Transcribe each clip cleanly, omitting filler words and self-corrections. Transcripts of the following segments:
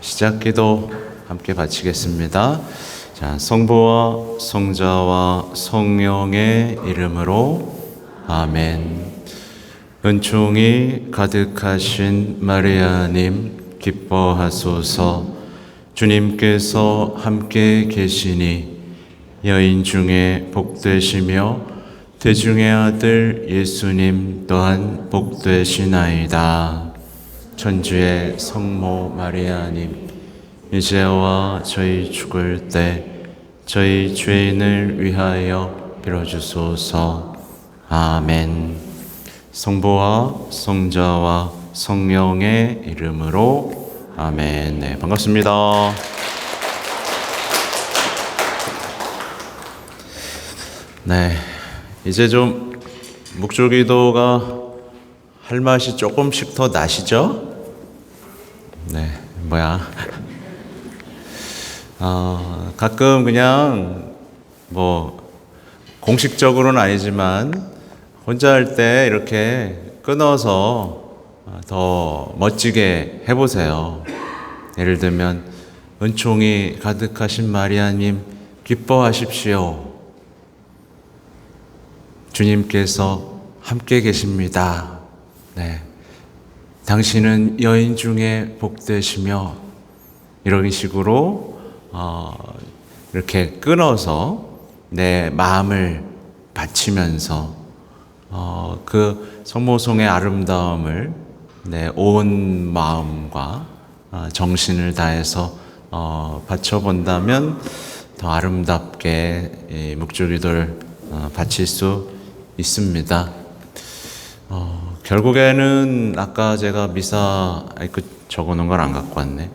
시작기도 함께 바치겠습니다. 자, 성부와 성자와 성령의 이름으로 아멘. 은총이 가득하신 마리아님 기뻐하소서. 주님께서 함께 계시니 여인 중에 복되시며 태중의 아들 예수님 또한 복되시나이다. 천주의 성모 마리아님, 이제와 저희 죽을 때 저희 죄인을 위하여 빌어주소서. 아멘. 성부와 성자와 성령의 이름으로 아멘. 네, 반갑습니다. 네, 이제 좀 묵주기도가 할 맛이 조금씩 더 나시죠? 네, 가끔 그냥 공식적으로는 아니지만 혼자 할 때 이렇게 끊어서 더 멋지게 해보세요. 예를 들면 은총이 가득하신 마리아님 기뻐하십시오. 주님께서 함께 계십니다. 네, 당신은 여인 중에 복되시며, 이런 식으로 이렇게 끊어서 내 마음을 바치면서 그 성모송의 아름다움을 내 온 마음과 정신을 다해서 바쳐본다면 더 아름답게 이 묵주기도를 바칠 수 있습니다. 결국에는 아까 제가 적어놓은 걸 안 갖고 왔네.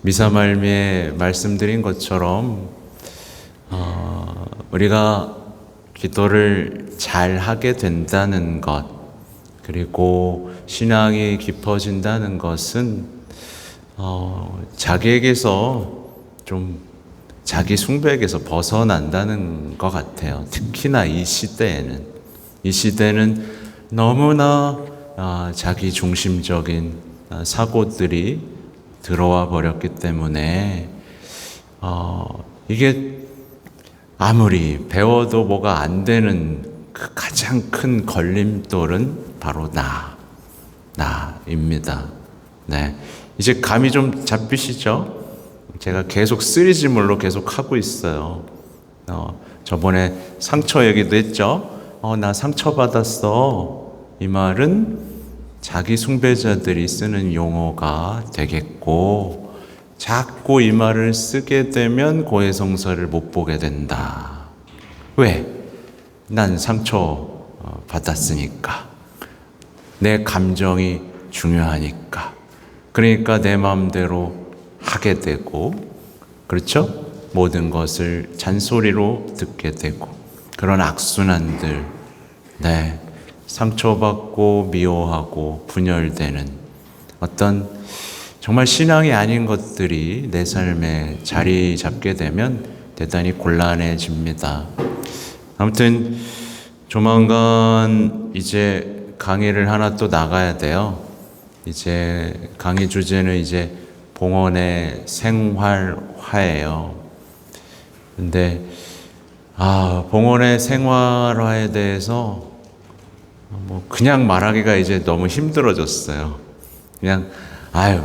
미사 말미에 말씀드린 것처럼 우리가 기도를 잘 하게 된다는 것, 그리고 신앙이 깊어진다는 것은 자기에게서 좀 자기 숭배에게서 벗어난다는 것 같아요. 특히나 이 시대는 너무나 자기 중심적인 사고들이 들어와 버렸기 때문에 이게 아무리 배워도 뭐가 안 되는 그 가장 큰 걸림돌은 바로 나입니다. 네, 이제 감이 좀 잡히시죠? 제가 계속 쓰리지물로 계속 하고 있어요. 저번에 상처 얘기도 했죠? 나 상처받았어. 이 말은 자기 숭배자들이 쓰는 용어가 되겠고, 자꾸 이 말을 쓰게 되면 고해성사를 못 보게 된다. 왜? 난 상처 받았으니까. 내 감정이 중요하니까. 그러니까 내 마음대로 하게 되고, 그렇죠? 모든 것을 잔소리로 듣게 되고, 그런 악순환들, 네, 상처받고 미워하고 분열되는 어떤 정말 신앙이 아닌 것들이 내 삶에 자리 잡게 되면 대단히 곤란해집니다. 아무튼 조만간 이제 강의를 하나 또 나가야 돼요. 이제 강의 주제는 이제 봉헌의 생활화예요. 근데 봉헌의 생활화에 대해서 그냥 말하기가 이제 너무 힘들어졌어요. 그냥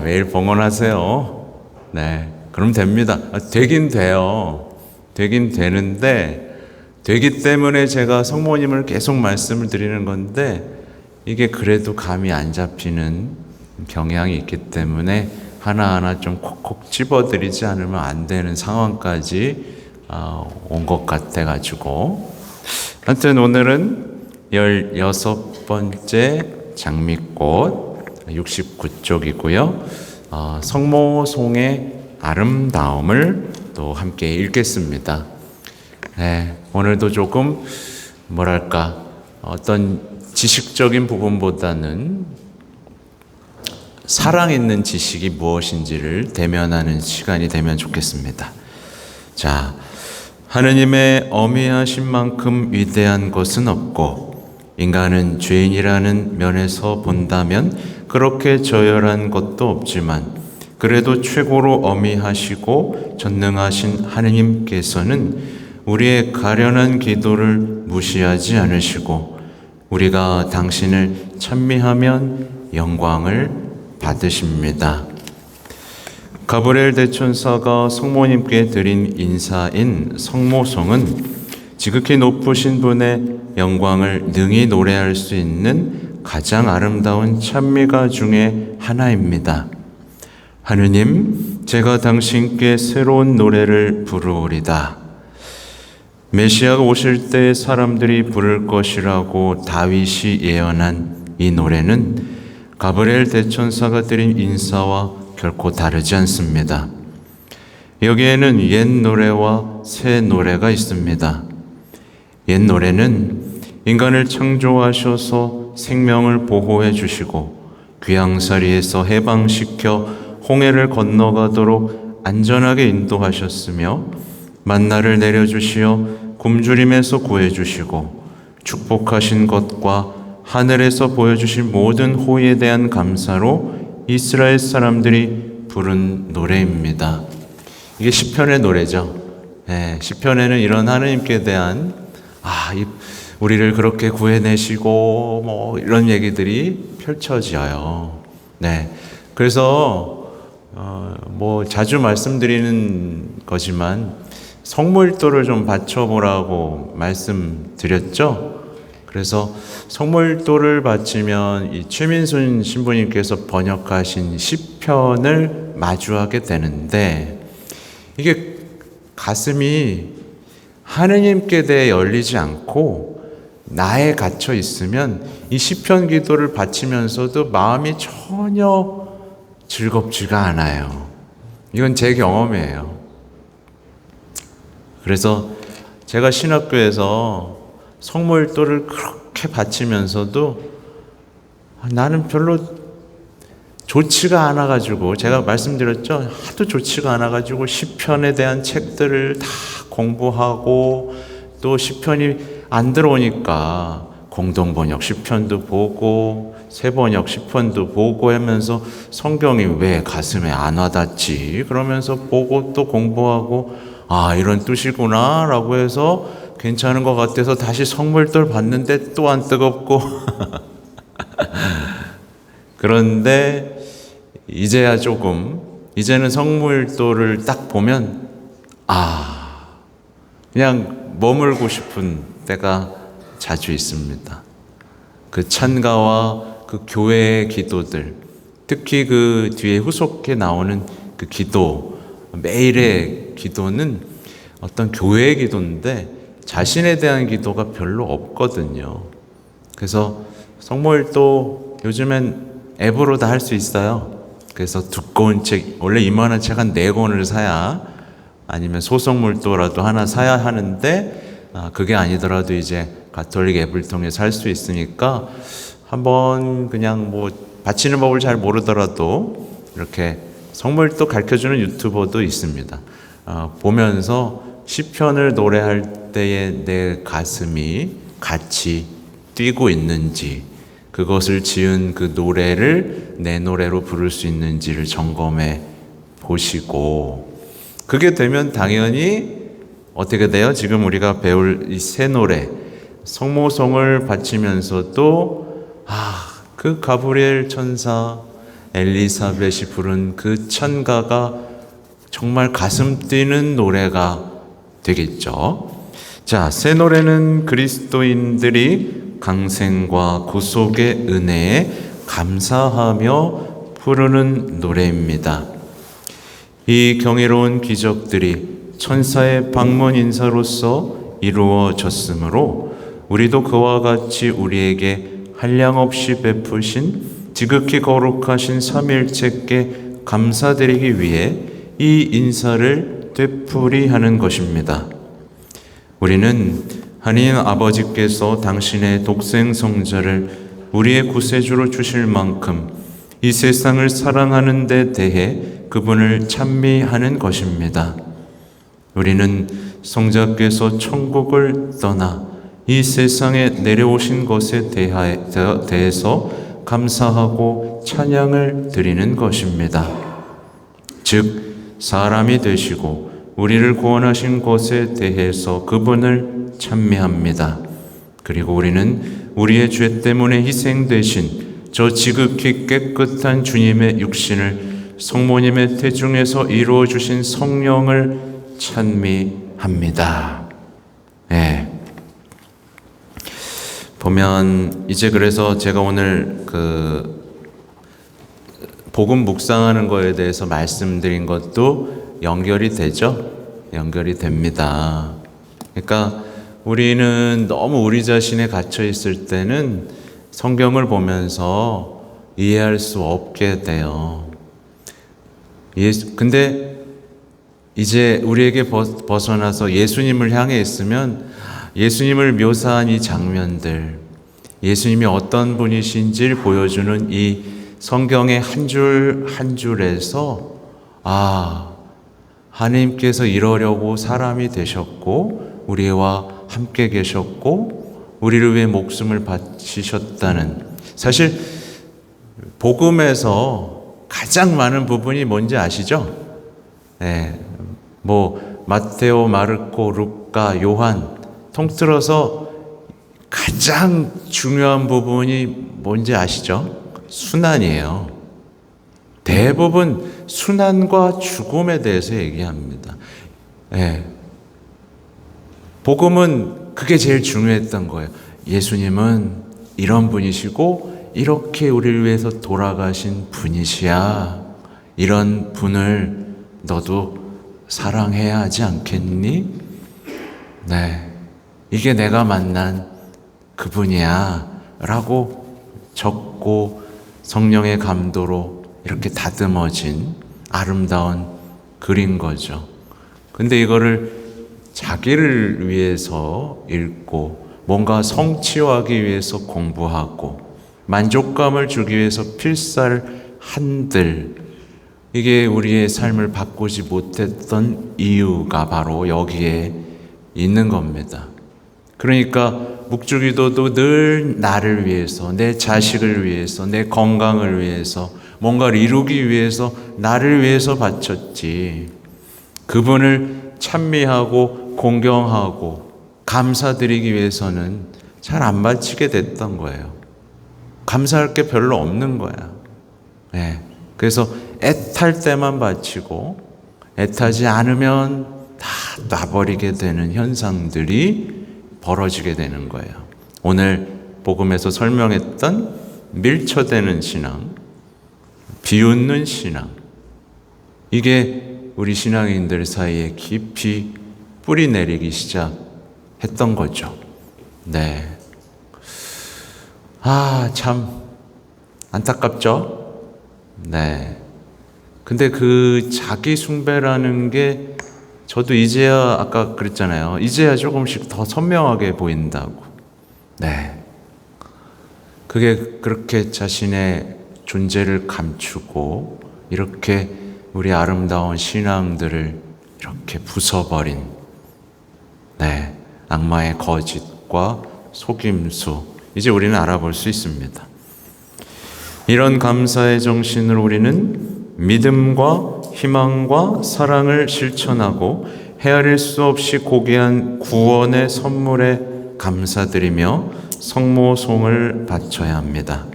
매일 봉헌하세요. 네, 그럼 됩니다. 되긴 돼요. 되긴 되는데, 되기 때문에 제가 성모님을 계속 말씀을 드리는 건데, 이게 그래도 감이 안 잡히는 경향이 있기 때문에 하나하나 좀 콕콕 집어드리지 않으면 안 되는 상황까지 온 것 같아가지고, 하여튼 오늘은 16번째 장미꽃 69쪽이고요. 성모송의 아름다움을 또 함께 읽겠습니다. 네, 오늘도 조금 어떤 지식적인 부분보다는 사랑 있는 지식이 무엇인지를 대면하는 시간이 되면 좋겠습니다. 자, 하느님의 어미하신 만큼 위대한 것은 없고 인간은 죄인이라는 면에서 본다면 그렇게 저열한 것도 없지만 그래도 최고로 어미하시고 전능하신 하느님께서는 우리의 가련한 기도를 무시하지 않으시고 우리가 당신을 찬미하면 영광을 받으십니다. 가브리엘 대천사가 성모님께 드린 인사인 성모송은 지극히 높으신 분의 영광을 능히 노래할 수 있는 가장 아름다운 찬미가 중에 하나입니다. 하느님, 제가 당신께 새로운 노래를 부르오리다. 메시아가 오실 때 사람들이 부를 것이라고 다윗이 예언한 이 노래는 가브리엘 대천사가 드린 인사와 결코 다르지 않습니다. 여기에는 옛 노래와 새 노래가 있습니다. 옛 노래는 인간을 창조하셔서 생명을 보호해 주시고 귀양살이에서 해방시켜 홍해를 건너가도록 안전하게 인도하셨으며 만나를 내려주시어 굶주림에서 구해주시고 축복하신 것과 하늘에서 보여주신 모든 호의에 대한 감사로 이스라엘 사람들이 부른 노래입니다. 이게 시편의 노래죠. 시편에는 이런 하느님께 대한 우리를 그렇게 구해내시고 뭐 이런 얘기들이 펼쳐져요. 그래서 뭐 자주 말씀드리는 거지만 성모일도를 좀 바쳐보라고 말씀드렸죠. 그래서 성모일도를 바치면 이 최민순 신부님께서 번역하신 시편을 마주하게 되는데 이게 가슴이 하느님께 대해 열리지 않고 나에 갇혀 있으면 이 시편 기도를 바치면서도 마음이 전혀 즐겁지가 않아요. 이건 제 경험이에요. 그래서 제가 신학교에서 성모일도를 그렇게 바치면서도 나는 별로 좋지가 않아가지고, 제가 말씀드렸죠. 하도 좋지가 않아가지고 시편에 대한 책들을 다 공부하고 또 시편이 안 들어오니까 공동번역 시편도 보고 새번역 시편도 보고 하면서 성경이 왜 가슴에 안 와닿지? 그러면서 보고 또 공부하고 이런 뜻이구나 라고 해서 괜찮은 것 같아서 다시 성모일도를 봤는데 또 안 뜨겁고 그런데 이제야 이제는 성모일도를 딱 보면 그냥 머물고 싶은 때가 자주 있습니다. 그 찬가와 그 교회의 기도들, 특히 그 뒤에 후속해 나오는 그 기도, 매일의 기도는 어떤 교회의 기도인데 자신에 대한 기도가 별로 없거든요. 그래서 성모일도 요즘엔 앱으로 다 할 수 있어요. 그래서 두꺼운 책, 원래 이만한 책 한 4권을 사야, 아니면 소성물도라도 하나 사야 하는데 그게 아니더라도 이제 가톨릭 앱을 통해서 할 수 있으니까 한번 그냥 뭐 바치는 법을 잘 모르더라도 이렇게 성모일도 가르쳐주는 유튜버도 있습니다. 보면서 시편을 노래할 때에 내 가슴이 같이 뛰고 있는지, 그것을 지은 그 노래를 내 노래로 부를 수 있는지를 점검해 보시고, 그게 되면 당연히 어떻게 돼요? 지금 우리가 배울 이 새 노래, 성모송을 바치면서도 그 가브리엘 천사 엘리사벳이 부른 그 찬가가 정말 가슴 뛰는 노래가 되겠죠. 자, 새 노래는 그리스도인들이 강생과 구속의 은혜에 감사하며 부르는 노래입니다. 이 경이로운 기적들이 천사의 방문 인사로서 이루어졌으므로 우리도 그와 같이 우리에게 한량없이 베푸신 지극히 거룩하신 삼위일체께 감사드리기 위해 이 인사를 되풀이하는 것입니다. 우리는 하나님 아버지께서 당신의 독생 성자를 우리의 구세주로 주실 만큼 이 세상을 사랑하는 데 대해 그분을 찬미하는 것입니다. 우리는 성자께서 천국을 떠나 이 세상에 내려오신 것에 대해서 감사하고 찬양을 드리는 것입니다. 즉 사람이 되시고 우리를 구원하신 것에 대해서 그분을 찬미합니다. 그리고 우리는 우리의 죄 때문에 희생되신 저 지극히 깨끗한 주님의 육신을 성모님의 태중에서 이루어 주신 성령을 찬미합니다. 네. 보면 이제 그래서 제가 오늘 복음 묵상하는 거에 대해서 말씀드린 것도 연결이 되죠? 연결이 됩니다. 그러니까 우리는 너무 우리 자신에 갇혀 있을 때는 성경을 보면서 이해할 수 없게 돼요. 근데 이제 우리에게 벗어나서 예수님을 향해 있으면 예수님을 묘사한 이 장면들, 예수님이 어떤 분이신지를 보여주는 이 성경의 한 줄 한 줄에서 하나님께서 이러려고 사람이 되셨고 우리와 함께 계셨고 우리를 위해 목숨을 바치셨다는, 사실 복음에서 가장 많은 부분이 뭔지 아시죠? 네, 마테오, 마르코, 루카, 요한 통틀어서 가장 중요한 부분이 뭔지 아시죠? 순환이에요. 대부분 순환과 죽음에 대해서 얘기합니다. 네. 복음은 그게 제일 중요했던 거예요. 예수님은 이런 분이시고 이렇게 우리를 위해서 돌아가신 분이시야. 이런 분을 너도 사랑해야 하지 않겠니? 네. 이게 내가 만난 그분이야 라고 적고 성령의 감도로 이렇게 다듬어진 아름다운 글인 거죠. 근데 이거를 자기를 위해서 읽고 뭔가 성취하기 위해서 공부하고 만족감을 주기 위해서 필사한들, 이게 우리의 삶을 바꾸지 못했던 이유가 바로 여기에 있는 겁니다. 그러니까 묵주기도도 늘 나를 위해서, 내 자식을 위해서, 내 건강을 위해서, 뭔가를 이루기 위해서, 나를 위해서 바쳤지. 그분을 찬미하고 공경하고 감사드리기 위해서는 잘 안 바치게 됐던 거예요. 감사할 게 별로 없는 거야. 네. 그래서 애탈 때만 바치고 애타지 않으면 다 놔버리게 되는 현상들이 벌어지게 되는 거예요. 오늘 복음에서 설명했던 밀쳐대는 신앙, 비웃는 신앙, 이게 우리 신앙인들 사이에 깊이 뿌리 내리기 시작했던 거죠. 네. 참 안타깝죠? 네. 근데 그 자기 숭배라는 게 저도 이제야, 아까 그랬잖아요. 이제야 조금씩 더 선명하게 보인다고. 네. 그게 그렇게 자신의 존재를 감추고 이렇게 우리 아름다운 신앙들을 이렇게 부숴버린, 네, 악마의 거짓과 속임수, 이제 우리는 알아볼 수 있습니다. 이런 감사의 정신으로 우리는 믿음과 희망과 사랑을 실천하고 헤아릴 수 없이 고귀한 구원의 선물에 감사드리며 성모송을 바쳐야 합니다.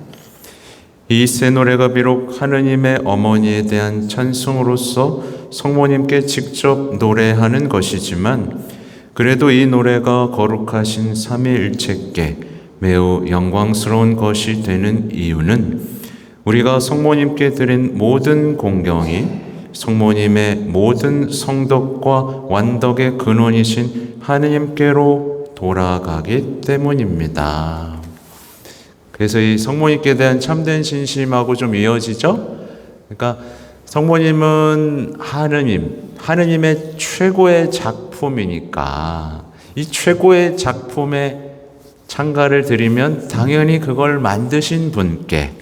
이 새 노래가 비록 하느님의 어머니에 대한 찬송으로서 성모님께 직접 노래하는 것이지만 그래도 이 노래가 거룩하신 삼위일체께 매우 영광스러운 것이 되는 이유는 우리가 성모님께 드린 모든 공경이 성모님의 모든 성덕과 완덕의 근원이신 하느님께로 돌아가기 때문입니다. 그래서 이 성모님께 대한 참된 신심하고 좀 이어지죠? 그러니까 성모님은 하느님의 최고의 작품이니까 이 최고의 작품에 찬가를 드리면 당연히 그걸 만드신 분께,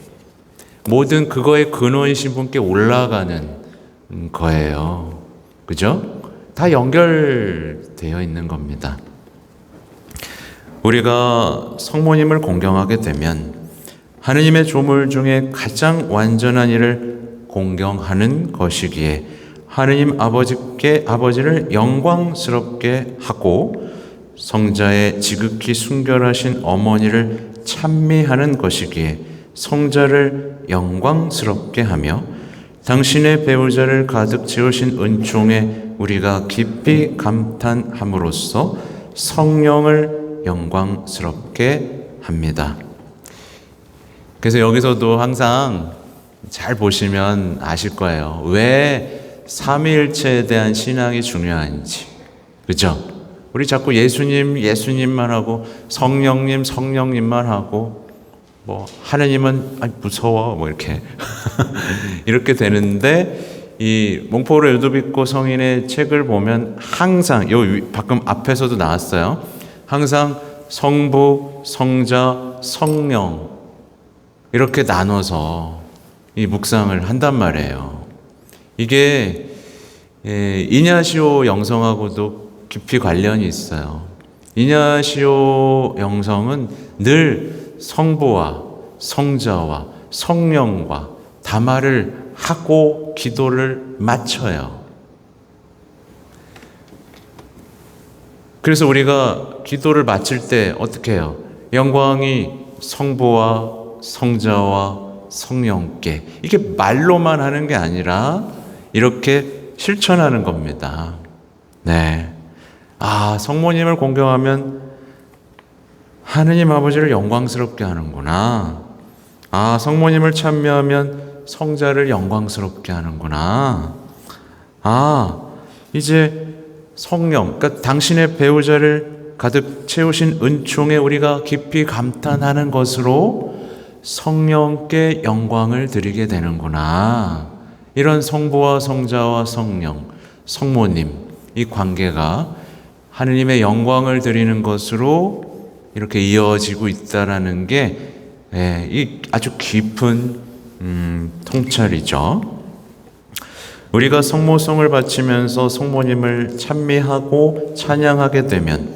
모든 그거의 근원이신 분께 올라가는 거예요. 그죠? 다 연결되어 있는 겁니다. 우리가 성모님을 공경하게 되면 하느님의 조물 중에 가장 완전한 일을 공경하는 것이기에 하느님 아버지를 영광스럽게 하고 성자의 지극히 순결하신 어머니를 찬미하는 것이기에 성자를 영광스럽게 하며 당신의 배우자를 가득 채우신 은총에 우리가 깊이 감탄함으로써 성령을 영광스럽게 합니다. 그래서 여기서도 항상 잘 보시면 아실 거예요. 왜 삼위일체에 대한 신앙이 중요한지. 그죠? 우리 자꾸 예수님만 하고 성령님만 하고 뭐 하느님은 무서워 뭐 이렇게 이렇게 되는데 이 몽포르 루도비코 성인의 책을 보면 항상 방금 앞에서도 나왔어요. 항상 성부, 성자, 성령 이렇게 나눠서 이 묵상을 한단 말이에요. 이게 이냐시오 영성하고도 깊이 관련이 있어요. 이냐시오 영성은 늘 성부와 성자와 성령과 담화를 하고 기도를 마쳐요. 그래서 우리가 기도를 마칠 때 어떻게 해요? 영광이 성부와 성자와 성령께. 이게 말로만 하는 게 아니라 이렇게 실천하는 겁니다. 네. 성모님을 공경하면 하느님 아버지를 영광스럽게 하는구나. 성모님을 찬미하면 성자를 영광스럽게 하는구나. 이제 성령, 그러니까 당신의 배우자를 가득 채우신 은총에 우리가 깊이 감탄하는 것으로 성령께 영광을 드리게 되는구나. 이런 성부와 성자와 성령, 성모님, 이 관계가 하느님의 영광을 드리는 것으로 이렇게 이어지고 있다라는 게 이 아주 깊은 통찰이죠. 우리가 성모성을 바치면서 성모님을 찬미하고 찬양하게 되면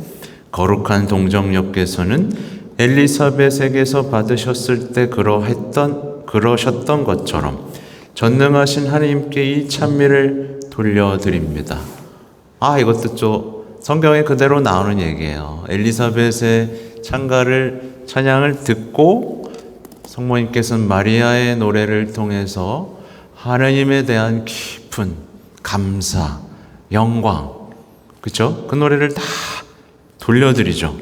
거룩한 동정녀께서는 엘리사벳에게서 받으셨을 때 그러셨던 것처럼 전능하신 하나님께 이 찬미를 돌려드립니다. 이것도 좀 성경에 그대로 나오는 얘기예요. 엘리사벳의 찬양을 듣고 성모님께서는 마리아의 노래를 통해서 하나님에 대한 깊은 감사, 영광, 그렇죠? 그 노래를 다 돌려드리죠.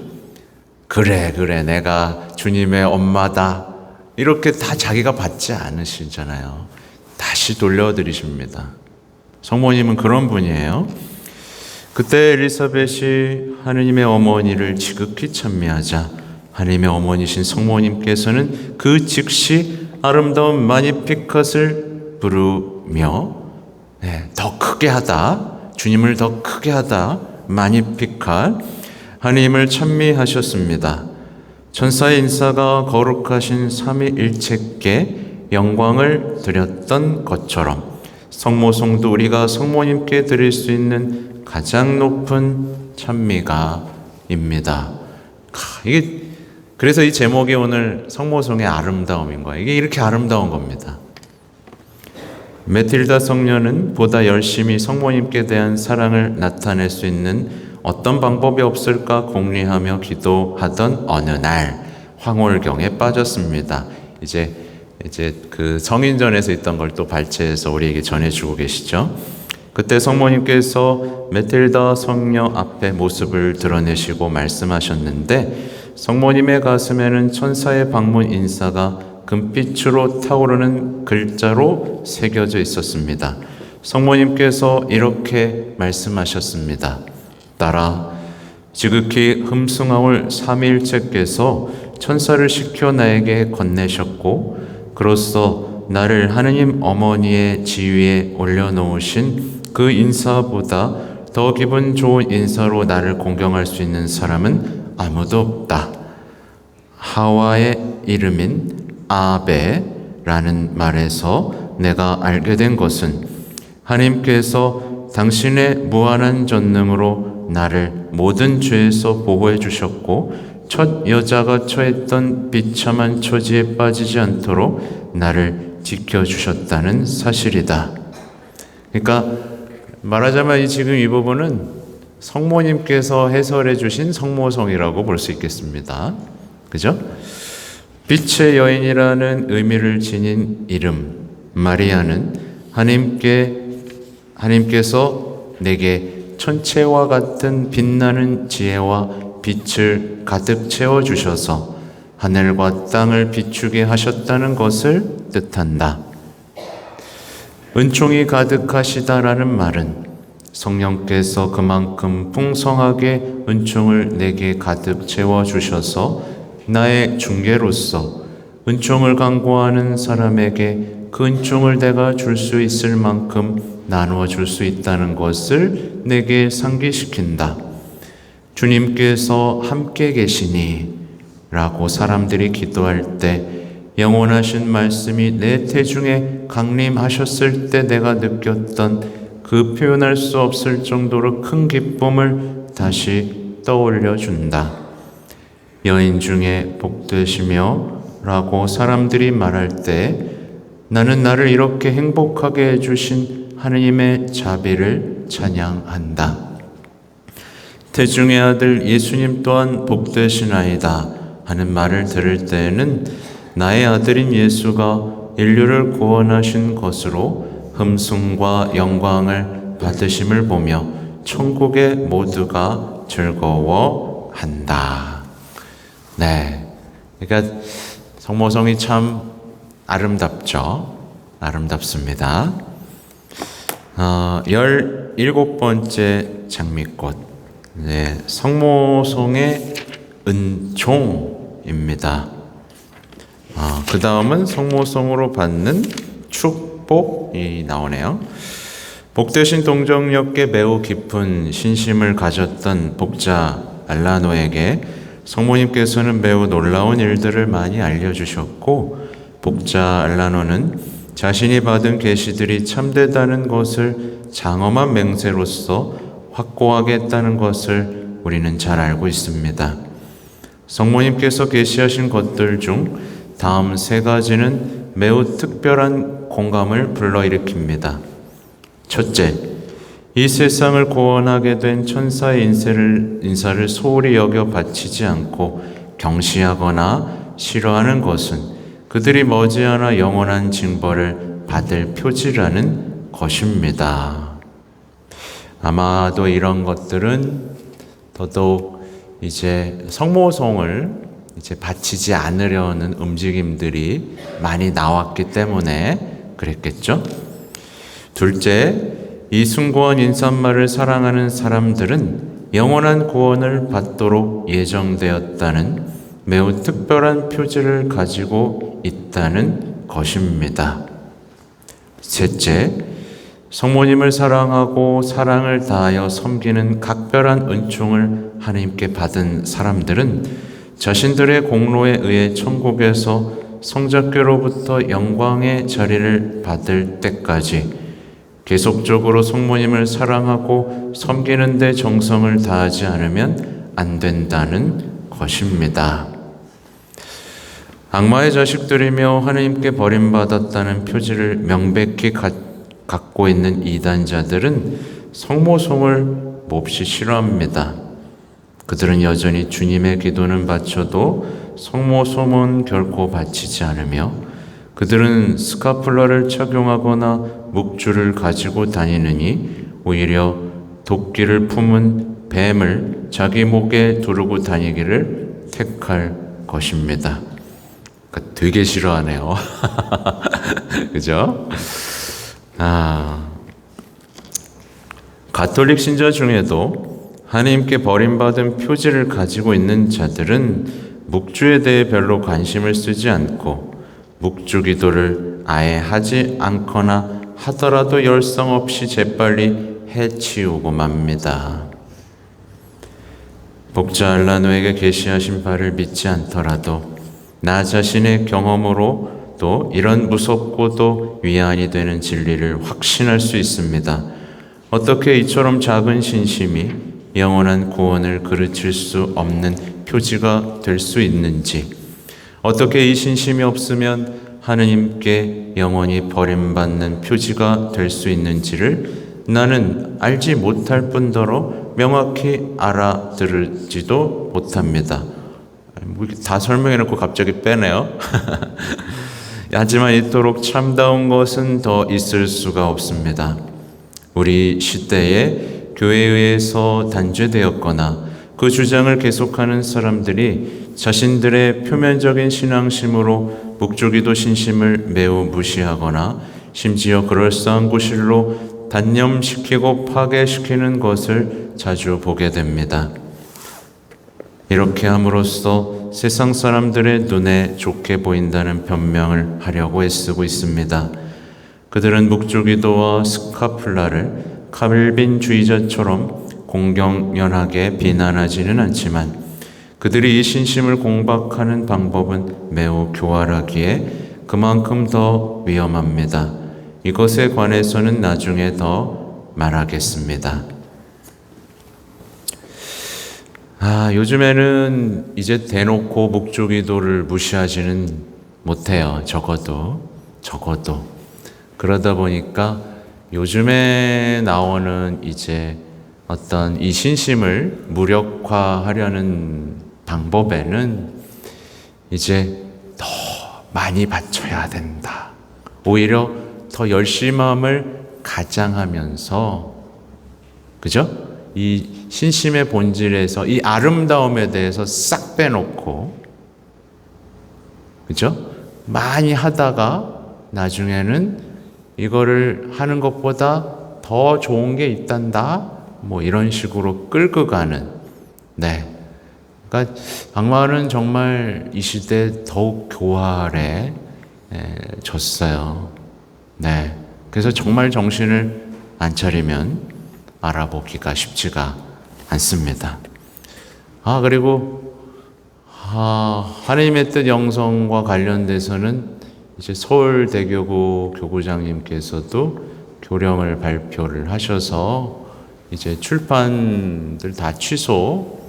그래, 내가 주님의 엄마다. 이렇게 다 자기가 받지 않으시잖아요. 다시 돌려드리십니다. 성모님은 그런 분이에요. 그때 엘리사벳이 하느님의 어머니를 지극히 찬미하자 하느님의 어머니신 성모님께서는 그 즉시 아름다운 마니피컷을 부르며 더 크게 하다, 주님을 더 크게 하다, 마니피컷, 하느님을 찬미하셨습니다. 천사의 인사가 거룩하신 삼위일체께 영광을 드렸던 것처럼 성모성도 우리가 성모님께 드릴 수 있는 가장 높은 찬미가입니다. 그래서 이 제목이 오늘 성모성의 아름다움인 거예요. 이게 이렇게 아름다운 겁니다. 메틸다 성녀는 보다 열심히 성모님께 대한 사랑을 나타낼 수 있는 어떤 방법이 없을까 궁리하며 기도하던 어느 날 황홀경에 빠졌습니다. 이제 그 성인전에서 있던 걸 또 발췌해서 우리에게 전해주고 계시죠. 그때 성모님께서 메틸다 성녀 앞에 모습을 드러내시고 말씀하셨는데 성모님의 가슴에는 천사의 방문 인사가 금빛으로 타오르는 글자로 새겨져 있었습니다. 성모님께서 이렇게 말씀하셨습니다. 딸아, 지극히 흠숭하올 삼위일체께서 천사를 시켜 나에게 건네셨고 그로써 나를 하느님 어머니의 지위에 올려놓으신 그 인사보다 더 기분 좋은 인사로 나를 공경할 수 있는 사람은 아무도 없다. 하와의 이름인 아베라는 말에서 내가 알게 된 것은 하나님께서 당신의 무한한 전능으로 나를 모든 죄에서 보호해 주셨고 첫 여자가 처했던 비참한 처지에 빠지지 않도록 나를 지켜주셨다는 사실이다. 그러니까 말하자면 지금 이 부분은 성모님께서 해설해 주신 성모성이라고 볼 수 있겠습니다. 그죠? 빛의 여인이라는 의미를 지닌 이름 마리아는 하나님께서 내게 천체와 같은 빛나는 지혜와 빛을 가득 채워주셔서 하늘과 땅을 비추게 하셨다는 것을 뜻한다. 은총이 가득하시다라는 말은 성령께서 그만큼 풍성하게 은총을 내게 가득 채워주셔서 나의 중개로서 은총을 간구하는 사람에게 그 은총을 내가 줄 수 있을 만큼 나누어 줄 수 있다는 것을 내게 상기시킨다. 주님께서 함께 계시니 라고 사람들이 기도할 때 영원하신 말씀이 내 태중에 강림하셨을 때 내가 느꼈던 그 표현할 수 없을 정도로 큰 기쁨을 다시 떠올려 준다. 여인 중에 복되시며 라고 사람들이 말할 때 나는 나를 이렇게 행복하게 해주신 하느님의 자비를 찬양한다. 태중의 아들 예수님 또한 복되시나이다 하는 말을 들을 때에는 나의 아들인 예수가 인류를 구원하신 것으로 흠숭과 영광을 받으심을 보며 천국의 모두가 즐거워한다. 네, 그러니까 성모성이 참 아름답죠. 아름답습니다. 17번째 장미꽃, 네, 성모성의 은총입니다. 그 다음은 성모성으로 받는 축복이 나오네요. 복되신 동정녀께 매우 깊은 신심을 가졌던 복자 알라노에게 성모님께서는 매우 놀라운 일들을 많이 알려주셨고, 복자 알라노는 자신이 받은 계시들이 참되다는 것을 장엄한 맹세로서 확고하게 했다는 것을 우리는 잘 알고 있습니다. 성모님께서 계시하신 것들 중 다음 세 가지는 매우 특별한 공감을 불러일으킵니다. 첫째, 이 세상을 구원하게 된 천사의 인사를 소홀히 여겨 바치지 않고 경시하거나 싫어하는 것은 그들이 머지않아 영원한 징벌을 받을 표지라는 것입니다. 아마도 이런 것들은 더더욱 이제 성모성을 이제 바치지 않으려는 움직임들이 많이 나왔기 때문에 그랬겠죠. 둘째, 이 숭고한 인사말을 사랑하는 사람들은 영원한 구원을 받도록 예정되었다는 매우 특별한 표지를 가지고 있다는 것입니다. 셋째, 성모님을 사랑하고 사랑을 다하여 섬기는 각별한 은총을 하나님께 받은 사람들은 자신들의 공로에 의해 천국에서 성자께로부터 영광의 자리를 받을 때까지 계속적으로 성모님을 사랑하고 섬기는 데 정성을 다하지 않으면 안 된다는 것입니다. 악마의 자식들이며 하나님께 버림받았다는 표지를 명백히 갖고 있는 이단자들은 성모성을 몹시 싫어합니다. 그들은 여전히 주님의 기도는 바쳐도 성모성은 결코 바치지 않으며 그들은 스카플라를 착용하거나 묵주를 가지고 다니느니 오히려 도끼를 품은 뱀을 자기 목에 두르고 다니기를 택할 것입니다. 그러니까 되게 싫어하네요. 그죠? 가톨릭 신자 중에도 하나님께 버림받은 표지를 가지고 있는 자들은 묵주에 대해 별로 관심을 쓰지 않고 묵주 기도를 아예 하지 않거나 하더라도 열성 없이 재빨리 해치우고 맙니다. 복자 알라노에게 계시하신 바를 믿지 않더라도 나 자신의 경험으로 또 이런 무섭고도 위안이 되는 진리를 확신할 수 있습니다. 어떻게 이처럼 작은 신심이 영원한 구원을 그르칠 수 없는 표지가 될 수 있는지, 어떻게 이 신심이 없으면 하느님께 영원히 버림받는 표지가 될 수 있는지를 나는 알지 못할 뿐더러 명확히 알아들을지도 못합니다. 뭐 이렇게 다 설명해놓고 갑자기 빼네요. 하지만 이토록 참다운 것은 더 있을 수가 없습니다. 우리 시대에 교회에 의해서 단죄되었거나 그 주장을 계속하는 사람들이 자신들의 표면적인 신앙심으로 묵주기도 신심을 매우 무시하거나 심지어 그럴싸한 구실로 단념시키고 파괴시키는 것을 자주 보게 됩니다. 이렇게 함으로써 세상 사람들의 눈에 좋게 보인다는 변명을 하려고 애쓰고 있습니다. 그들은 묵주기도와 스카플라를 칼빈주의자처럼 공경연하게 비난하지는 않지만 그들이 이 신심을 공박하는 방법은 매우 교활하기에 그만큼 더 위험합니다. 이것에 관해서는 나중에 더 말하겠습니다. 요즘에는 이제 대놓고 묵주기도를 무시하지는 못해요. 적어도. 그러다 보니까 요즘에 나오는 이제 어떤 이 신심을 무력화하려는 방법에는 이제 더 많이 바쳐야 된다. 오히려 더 열심함을 가장하면서, 그죠? 이 신심의 본질에서 이 아름다움에 대해서 싹 빼놓고, 그죠? 많이 하다가 나중에는 이거를 하는 것보다 더 좋은 게 있단다, 뭐 이런 식으로 끌고 가는. 그러니까 악마는 정말 이 시대에 더욱 교활해졌어요. 그래서 정말 정신을 안 차리면 알아보기가 쉽지가 않습니다. 그리고 하나님의 뜻 영성과 관련돼서는 이제 서울대교구 교구장님께서도 교령을 발표를 하셔서 이제 출판들 다 취소하셨어요.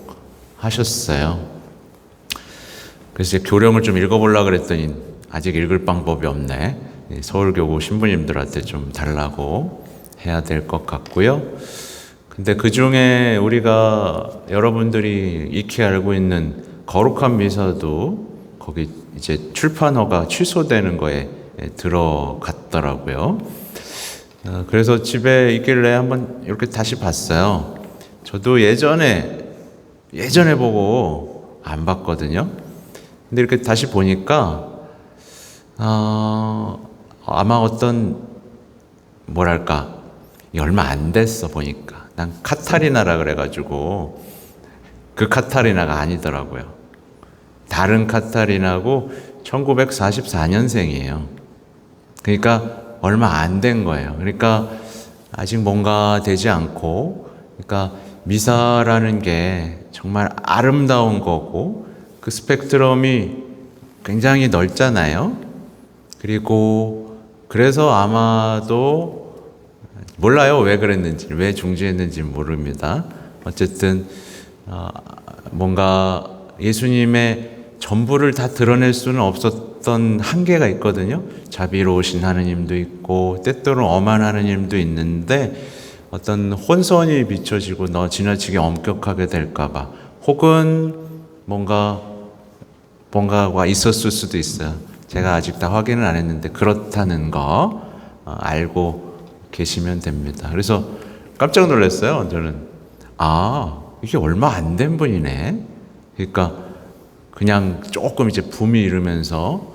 그래서 이제 교령을 좀 읽어보려고 그랬더니 아직 읽을 방법이 없네. 서울교구 신부님들한테 좀 달라고 해야 될 것 같고요. 근데 그 중에 우리가 여러분들이 익히 알고 있는 거룩한 미사도 거기 이제 출판허가 취소되는 거에 들어갔더라고요. 그래서 집에 있길래 한번 이렇게 다시 봤어요. 저도 예전에 보고 안 봤거든요. 근데 이렇게 다시 보니까 아마 어떤 뭐랄까 얼마 안 됐어 보니까. 난 카타리나라 그래가지고 그 카타리나가 아니더라고요. 다른 카타리나고 1944년생이에요. 그러니까 얼마 안 된 거예요. 그러니까 아직 뭔가 되지 않고, 그러니까 미사라는 게 정말 아름다운 거고 그 스펙트럼이 굉장히 넓잖아요. 그리고 그래서 아마도 몰라요. 왜 그랬는지, 왜 중지했는지 모릅니다. 어쨌든 뭔가 예수님의 전부를 다 드러낼 수는 없었던 한계가 있거든요. 자비로우신 하느님도 있고 때때로 엄한 하느님도 있는데 어떤 혼선이 비춰지고 너 지나치게 엄격하게 될까봐, 혹은 뭔가가 있었을 수도 있어요. 제가 아직 다 확인을 안 했는데 그렇다는 거 알고 계시면 됩니다. 그래서 깜짝 놀랐어요. 저는 이게 얼마 안 된 분이네. 그러니까 그냥 조금 이제 붐이 이르면서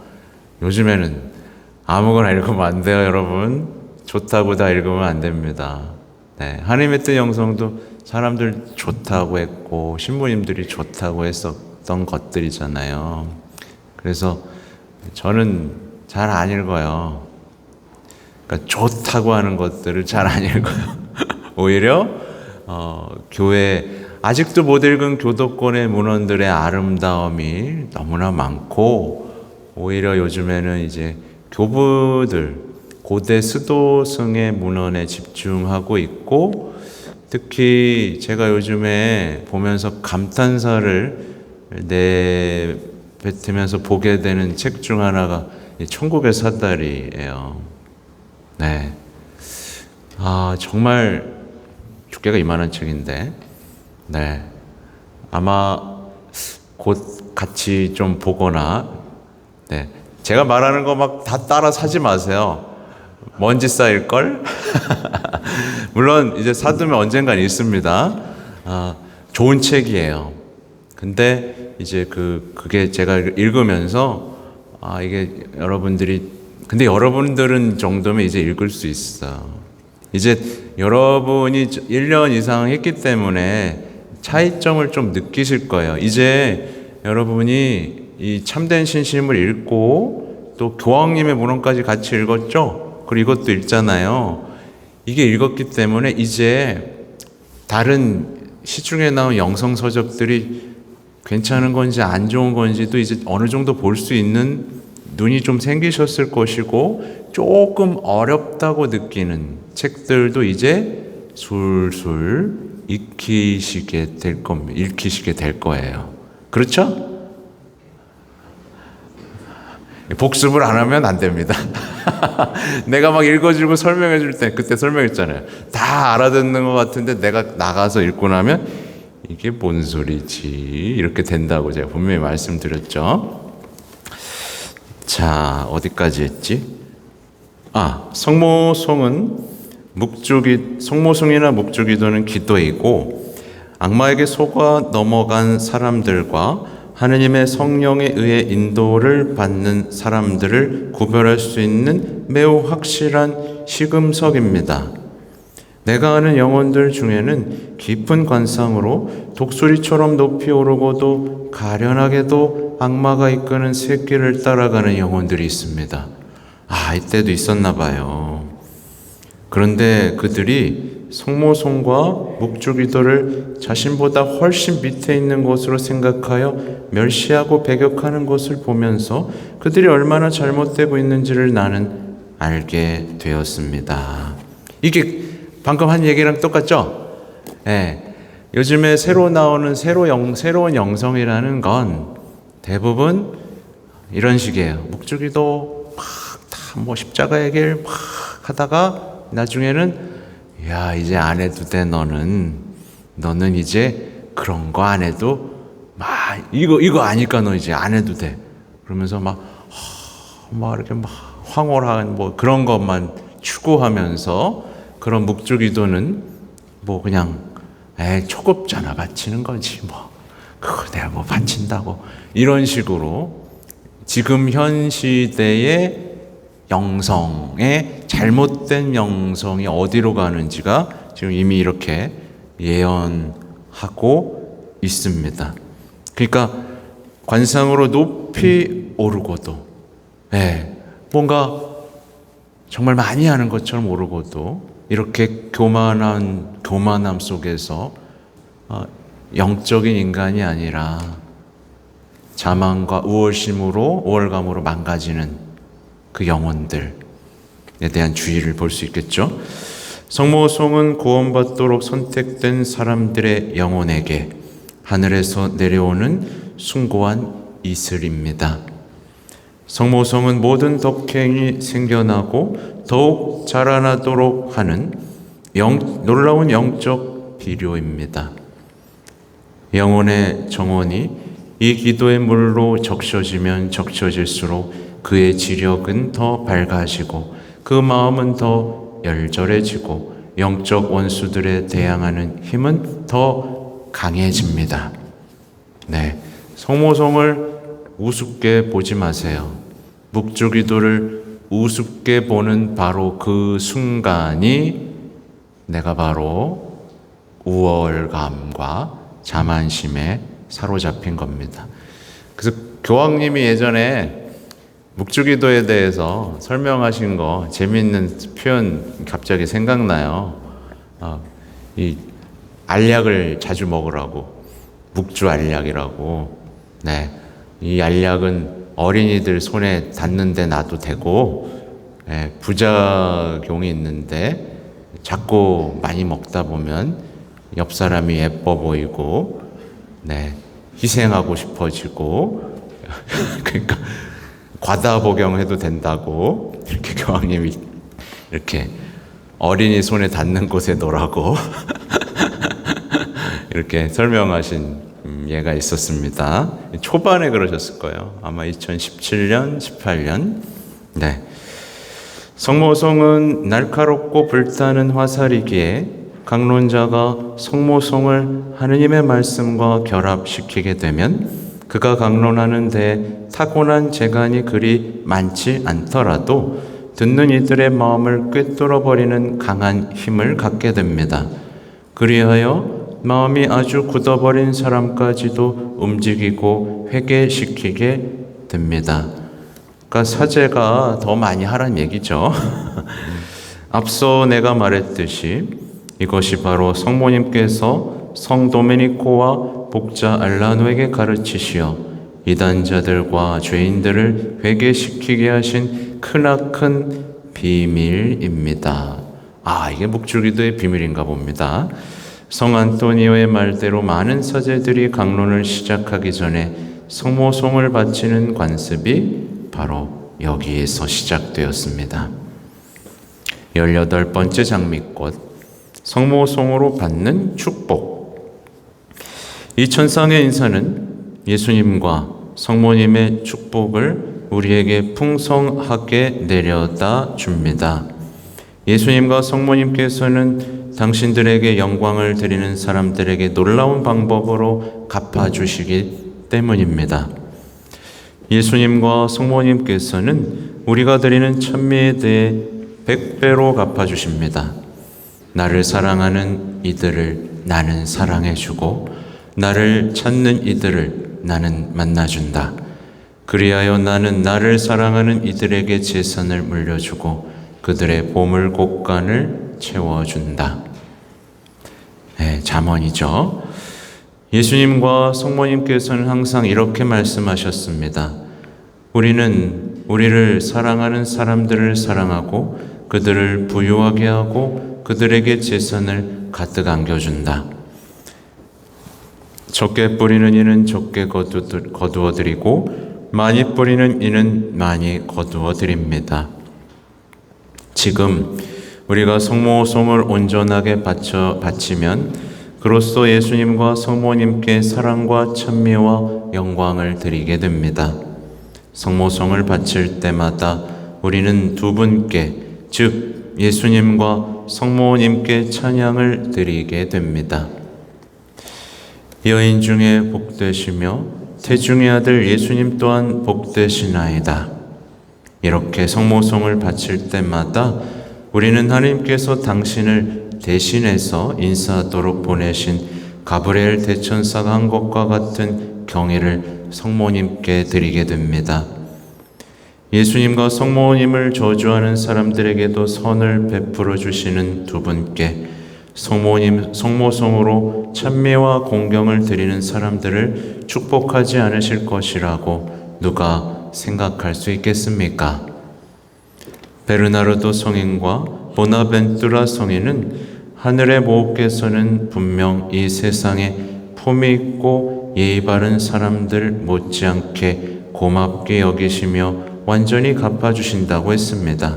요즘에는 아무거나 읽으면 안 돼요, 여러분. 좋다고 다 읽으면 안 됩니다. 하나님의 뜻 영성도 사람들 좋다고 했고 신부님들이 좋다고 했었던 것들이잖아요. 그래서 저는 잘 안 읽어요. 그러니까 좋다고 하는 것들을 잘 안 읽어요. 오히려 교회 아직도 못 읽은 교도권의 문헌들의 아름다움이 너무나 많고, 오히려 요즘에는 이제 교부들 고대 수도승의 문헌에 집중하고 있고, 특히 제가 요즘에 보면서 감탄사를 내뱉으면서 보게 되는 책 중 하나가 이 천국의 사다리예요. 네. 정말 두께가 이만한 책인데, 네. 아마 곧 같이 좀 보거나, 네. 제가 말하는 거 막 다 따라 사지 마세요. 먼지 쌓일걸? 물론 이제 사두면 언젠간 있습니다. 좋은 책이에요. 근데 이제 그게 제가 읽으면서, 이게 근데 여러분들은 정도면 이제 읽을 수 있어. 이제 여러분이 1년 이상 했기 때문에 차이점을 좀 느끼실 거예요. 이제 여러분이 이 참된 신심을 읽고 또 교황님의 문헌까지 같이 읽었죠? 그리고 이것도 읽잖아요. 이게 읽었기 때문에 이제 다른 시중에 나온 영성서적들이 괜찮은 건지 안 좋은 건지도 이제 어느 정도 볼 수 있는 눈이 좀 생기셨을 것이고, 조금 어렵다고 느끼는 책들도 이제 술술 읽히시게 될 거예요. 그렇죠? 복습을 안 하면 안 됩니다. 내가 막 읽어주고 설명해 줄 때, 그때 설명했잖아요. 다 알아듣는 것 같은데 내가 나가서 읽고 나면 이게 뭔 소리지? 이렇게 된다고 제가 분명히 말씀드렸죠. 자, 어디까지 했지? 성모송이나 묵주기도는 기도이고, 악마에게 속아 넘어간 사람들과 하느님의 성령에 의해 인도를 받는 사람들을 구별할 수 있는 매우 확실한 시금석입니다. 내가 아는 영혼들 중에는 깊은 관상으로 독수리처럼 높이 오르고도 가련하게도 악마가 이끄는 새끼를 따라가는 영혼들이 있습니다. 이때도 있었나 봐요. 그런데 그들이 성모송과 묵주기도를 자신보다 훨씬 밑에 있는 것으로 생각하여 멸시하고 배격하는 것을 보면서 그들이 얼마나 잘못되고 있는지를 나는 알게 되었습니다. 이게 방금 한 얘기랑 똑같죠? 네. 요즘에 새로 나오는 새로운 영성이라는 건 대부분 이런 식이에요. 묵주기도 막 십자가 얘기를 막 하다가 나중에는 이제 안 해도 돼. 너는 이제 그런 거 안 해도 이거 아니까 너 이제 안 해도 돼. 그러면서 이렇게 황홀한 그런 것만 추구하면서, 그런 묵주기도는 그냥 초급자나 바치는 거지 그거 내가 바친다고, 이런 식으로 지금 현 시대의 영성의 잘못된 영성이 어디로 가는지가 지금 이미 이렇게 예언하고 있습니다. 그러니까 관상으로 높이 오르고도, 뭔가 정말 많이 하는 것처럼 오르고도, 이렇게 교만함 속에서 영적인 인간이 아니라 자만과 우월감으로 망가지는 그 영혼들에 대한 주의를 볼 수 있겠죠. 성모송은 구원받도록 선택된 사람들의 영혼에게 하늘에서 내려오는 숭고한 이슬입니다. 성모송은 모든 덕행이 생겨나고 더욱 자라나도록 하는 놀라운 영적 비료입니다. 영혼의 정원이 이 기도의 물로 적셔지면 적셔질수록 그의 지력은 더 밝아지고 그 마음은 더 열절해지고 영적 원수들에 대항하는 힘은 더 강해집니다. 성모송을 우습게 보지 마세요. 묵주기도를 우습게 보는 바로 그 순간이 내가 바로 우월감과 자만심에 사로잡힌 겁니다. 그래서 교황님이 예전에 묵주기도에 대해서 설명하신 거 재미있는 표현 갑자기 생각나요. 이 알약을 자주 먹으라고, 묵주 알약이라고. 이 알약은 어린이들 손에 닿는데 놔도 되고, 부작용이 있는데 자꾸 많이 먹다 보면 옆 사람이 예뻐 보이고, 희생하고 싶어지고, 그러니까 과다 복용해도 된다고 이렇게 교황님이 이렇게 어린이 손에 닿는 곳에 놓으라고 이렇게 설명하신 예가 있었습니다. 초반에 그러셨을 거예요. 아마 2017년, 18년. 네. 성모송은 날카롭고 불타는 화살이기에 강론자가 성모송을 하느님의 말씀과 결합시키게 되면 그가 강론하는 데 타고난 재간이 그리 많지 않더라도 듣는 이들의 마음을 꿰뚫어버리는 강한 힘을 갖게 됩니다. 그리하여 마음이 아주 굳어버린 사람까지도 움직이고 회개시키게 됩니다. 그러니까 사제가 더 많이 하라는 얘기죠. 앞서 내가 말했듯이 이것이 바로 성모님께서 성 도메니코와 복자 알라노에게 가르치시어 이단자들과 죄인들을 회개시키게 하신 크나큰 비밀입니다. 이게 묵주기도의 비밀인가 봅니다. 성 안토니오의 말대로 많은 사제들이 강론을 시작하기 전에 성모송을 바치는 관습이 바로 여기에서 시작되었습니다. 18번째 장미꽃, 성모송으로 받는 축복. 이 천상의 인사는 예수님과 성모님의 축복을 우리에게 풍성하게 내려다 줍니다. 예수님과 성모님께서는 당신들에게 영광을 드리는 사람들에게 놀라운 방법으로 갚아주시기 때문입니다. 예수님과 성모님께서는 우리가 드리는 찬미에 대해 100배로 갚아주십니다. 나를 사랑하는 이들을 나는 사랑해주고 나를 찾는 이들을 나는 만나준다. 그리하여 나는 나를 사랑하는 이들에게 재산을 물려주고 그들의 보물 곳간을 채워준다. 잠언이죠. 예수님과 성모님께서는 항상 이렇게 말씀하셨습니다. 우리는 우리를 사랑하는 사람들을 사랑하고 그들을 부유하게 하고 그들에게 재산을 가득 안겨준다. 적게 뿌리는 이는 적게 거두어 드리고 많이 뿌리는 이는 많이 거두어 드립니다. 지금 우리가 성모송을 온전하게 바치면 그로써 예수님과 성모님께 사랑과 찬미와 영광을 드리게 됩니다. 성모송을 바칠 때마다 우리는 두 분께, 즉 예수님과 성모님께 찬양을 드리게 됩니다. 여인 중에 복되시며 태중의 아들 예수님 또한 복되시나이다. 이렇게 성모송을 바칠 때마다 우리는 하나님께서 당신을 대신해서 인사하도록 보내신 가브리엘 대천사가 한 것과 같은 경애를 성모님께 드리게 됩니다. 예수님과 성모님을 저주하는 사람들에게도 선을 베풀어 주시는 두 분께 성모송으로 찬미와 공경을 드리는 사람들을 축복하지 않으실 것이라고 누가 생각할 수 있겠습니까? 베르나르도 성인과 보나벤투라 성인은 하늘의 모호께서는 분명 이 세상에 품위 있고 예의 바른 사람들 못지않게 고맙게 여기시며 완전히 갚아주신다고 했습니다.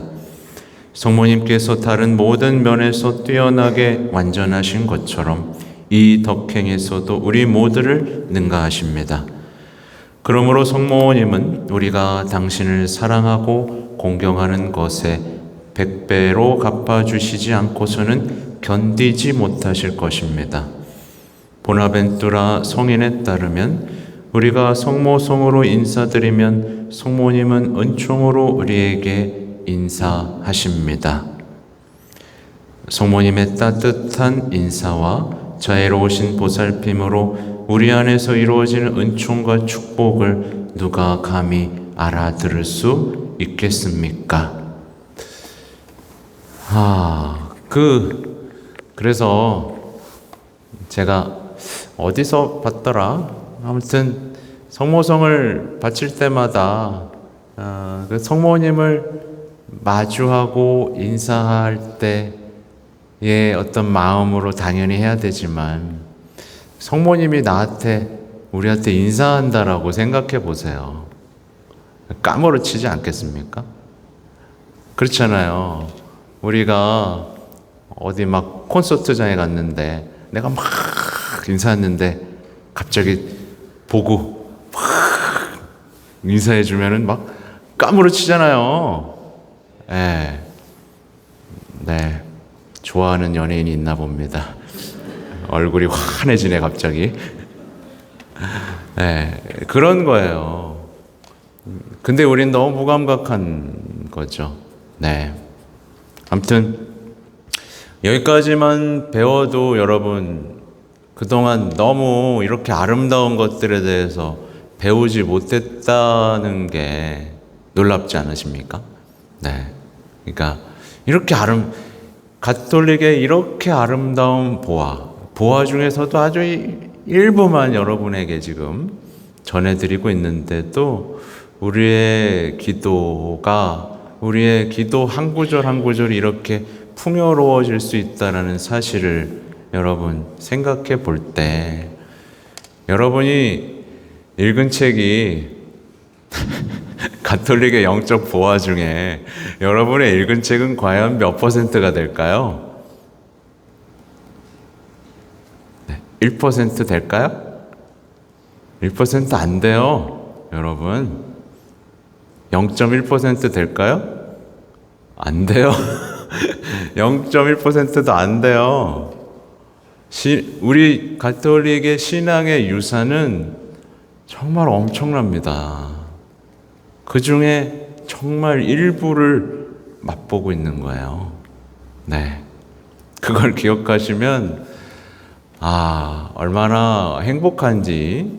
성모님께서 다른 모든 면에서 뛰어나게 완전하신 것처럼 이 덕행에서도 우리 모두를 능가하십니다. 그러므로 성모님은 우리가 당신을 사랑하고 공경하는 것에 100배로 갚아주시지 않고서는 견디지 못하실 것입니다. 보나벤투라 성인에 따르면 우리가 성모송으로 인사드리면 성모님은 은총으로 우리에게 인사하십니다. 성모님의 따뜻한 인사와 자애로우신 보살핌으로 우리 안에서 이루어지는 은총과 축복을 누가 감히 알아들을 수 있겠습니까? 그래서 제가 어디서 봤더라? 아무튼 성모송을 바칠 때마다 그 성모님을 마주하고 인사할 때의 어떤 마음으로 당연히 해야 되지만 성모님이 우리한테 인사한다라고 생각해 보세요. 까무러치지 않겠습니까? 그렇잖아요. 우리가 어디 막 콘서트장에 갔는데 내가 막 인사했는데 갑자기 보고 막 인사해 주면은 막 까무러치잖아요. 예. 네. 좋아하는 연예인이 있나 봅니다. 얼굴이 환해지네 갑자기. 네. 그런 거예요. 근데 우린 너무 무감각한 거죠. 네. 아무튼 여기까지만 배워도 여러분 그동안 너무 이렇게 아름다운 것들에 대해서 배우지 못했다는 게 놀랍지 않으십니까? 네. 그러니까 이렇게 가톨릭의 이렇게 아름다운 보화 중에서도 아주 일부만 여러분에게 지금 전해드리고 있는데도 우리의 기도 한 구절 한 구절이 이렇게 풍요로워질 수 있다는 사실을 여러분 생각해 볼 때 여러분이 읽은 책이 가톨릭의 영적 보화 중에 여러분의 읽은 책은 과연 몇 퍼센트가 될까요? 네, 1% 될까요? 1%안 돼요, 여러분. 0.1% 될까요? 안 돼요. 0.1%도 안 돼요. 우리 가톨릭의 신앙의 유산은 정말 엄청납니다. 그 중에 정말 일부를 맛보고 있는 거예요. 네. 그걸 기억하시면, 얼마나 행복한지를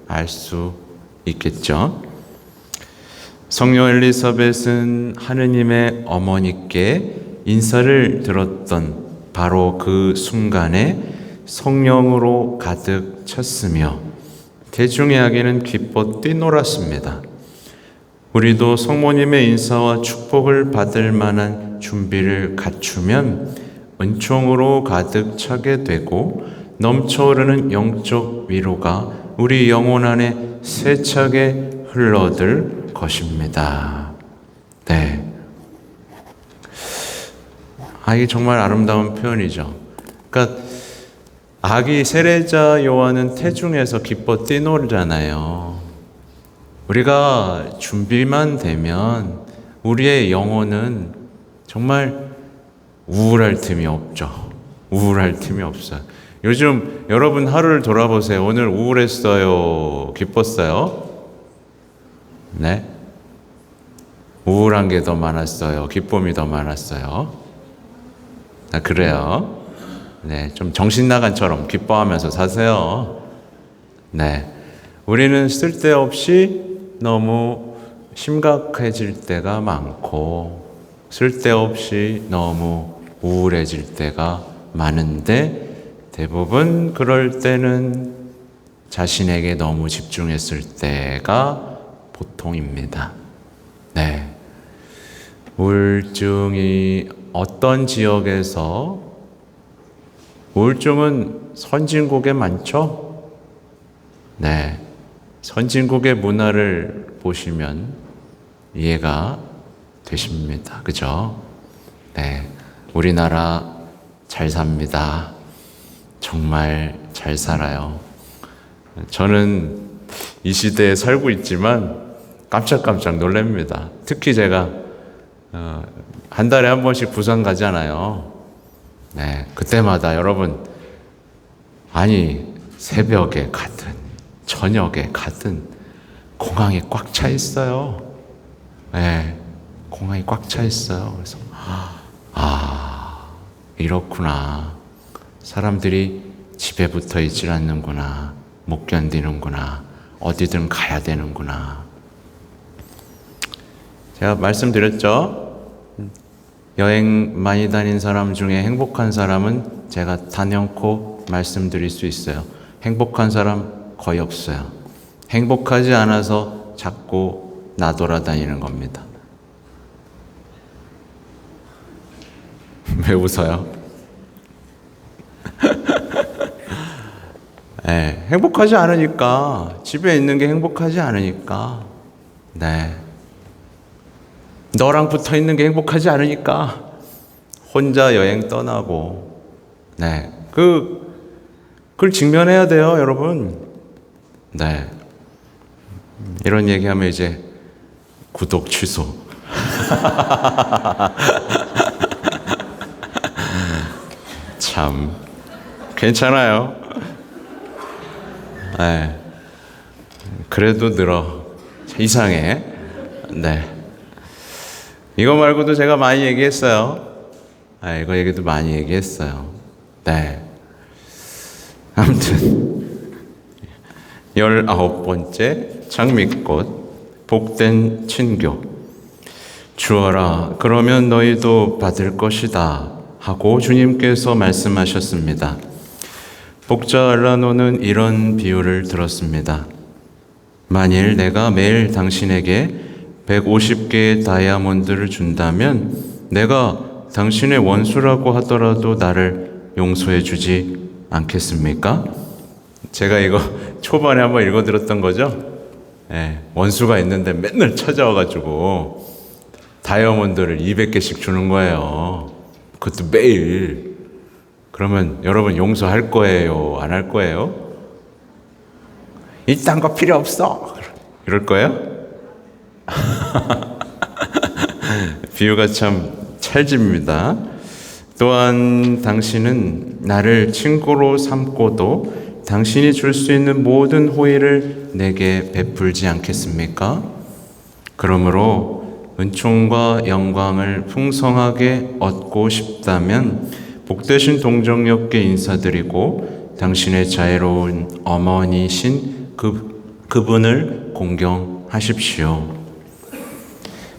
알 수 있겠죠. 성녀 엘리사벳은 하느님의 어머니께 인사를 들었던 바로 그 순간에 성령으로 가득 찼으며 대중에게는 기뻐 뛰놀았습니다. 우리도 성모님의 인사와 축복을 받을 만한 준비를 갖추면 은총으로 가득 차게 되고 넘쳐흐르는 영적 위로가 우리 영혼 안에 세차게 흘러들 것입니다. 네. 이게 정말 아름다운 표현이죠. 그러니까 아기 세례자 요한은 태중에서 기뻐 뛰놀잖아요. 우리가 준비만 되면 우리의 영혼은 정말 우울할 틈이 없죠. 우울할 틈이 없어요. 요즘 여러분 하루를 돌아보세요. 오늘 우울했어요? 기뻤어요? 네? 우울한 게 더 많았어요? 기쁨이 더 많았어요? 그래요? 네, 좀 정신 나간처럼 기뻐하면서 사세요. 네. 우리는 쓸데없이 너무 심각해질 때가 많고, 쓸데없이 너무 우울해질 때가 많은데, 대부분 그럴 때는 자신에게 너무 집중했을 때가 보통입니다. 네. 우울증이 어떤 지역에서 우울증은 선진국에 많죠? 네. 선진국의 문화를 보시면 이해가 되십니다. 그죠? 네. 우리나라 잘 삽니다. 정말 잘 살아요. 저는 이 시대에 살고 있지만 깜짝깜짝 놀랍니다. 특히 제가 한 달에 한 번씩 부산 가잖아요. 네, 그때마다 여러분, 새벽에 가든 저녁에 가든 공항이 꽉 차 있어요. 네, 공항이 꽉 차 있어요. 그래서 이렇구나. 사람들이 집에 붙어 있질 않는구나. 못 견디는구나. 어디든 가야 되는구나. 제가 말씀드렸죠? 여행 많이 다닌 사람 중에 행복한 사람은 제가 단연코 말씀드릴 수 있어요. 행복한 사람 거의 없어요. 행복하지 않아서 자꾸 나돌아다니는 겁니다. 왜 웃어요? 네, 행복하지 않으니까, 집에 있는 게 행복하지 않으니까, 네. 너랑 붙어 있는 게 행복하지 않으니까, 혼자 여행 떠나고, 네. 그걸 직면해야 돼요, 여러분. 네. 이런 얘기하면 이제 구독 취소. 참, 괜찮아요. 네. 그래도 늘어. 이상해. 네. 이거 말고도 제가 많이 얘기했어요. 이거 얘기도 많이 얘기했어요. 네. 아무튼 19번째 장미꽃 복된 친교. 주어라 그러면 너희도 받을 것이다 하고 주님께서 말씀하셨습니다. 복자 알라노는 이런 비유를 들었습니다. 만일 내가 매일 당신에게 150개의 다이아몬드를 준다면 내가 당신의 원수라고 하더라도 나를 용서해 주지 않겠습니까? 제가 이거 초반에 한번 읽어드렸던 거죠. 네, 원수가 있는데 맨날 찾아와가지고 다이아몬드를 200개씩 주는 거예요. 그것도 매일. 그러면 여러분 용서할 거예요? 안 할 거예요? 이딴 거 필요 없어! 이럴 거예요? 비유가 참 찰집니다. 또한 당신은 나를 친구로 삼고도 당신이 줄 수 있는 모든 호의를 내게 베풀지 않겠습니까? 그러므로 은총과 영광을 풍성하게 얻고 싶다면 복되신 동정역께 인사드리고 당신의 자애로운 어머니신 그분을 공경하십시오.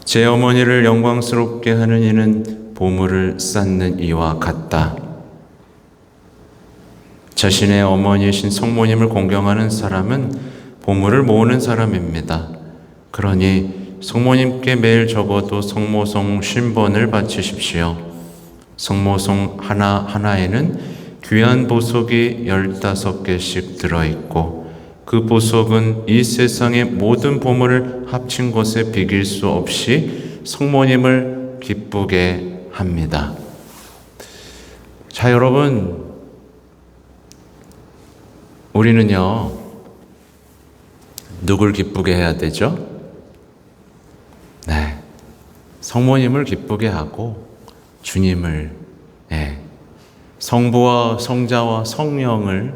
제 어머니를 영광스럽게 하는 이는 보물을 쌓는 이와 같다. 자신의 어머니이신 성모님을 공경하는 사람은 보물을 모으는 사람입니다. 그러니 성모님께 매일 적어도 성모송 50번을 바치십시오. 성모송 하나하나에는 귀한 보석이 15개씩 들어있고 그 보석은 이 세상의 모든 보물을 합친 것에 비길 수 없이 성모님을 기쁘게 합니다. 자, 여러분, 우리는요, 누굴 기쁘게 해야 되죠? 네, 성모님을 기쁘게 하고 주님을, 성부와 성자와 성령을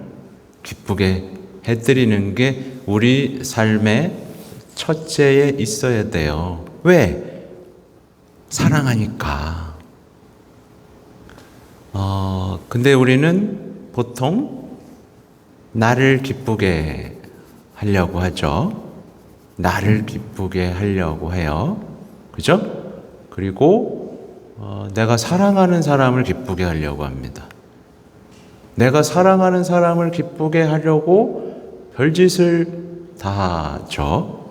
기쁘게 해드리는 게 우리 삶의 첫째에 있어야 돼요. 왜? 사랑하니까. 근데 우리는 보통 나를 기쁘게 하려고 하죠. 나를 기쁘게 하려고 해요. 그죠? 그리고 내가 사랑하는 사람을 기쁘게 하려고 합니다. 내가 사랑하는 사람을 기쁘게 하려고 별짓을 다 하죠.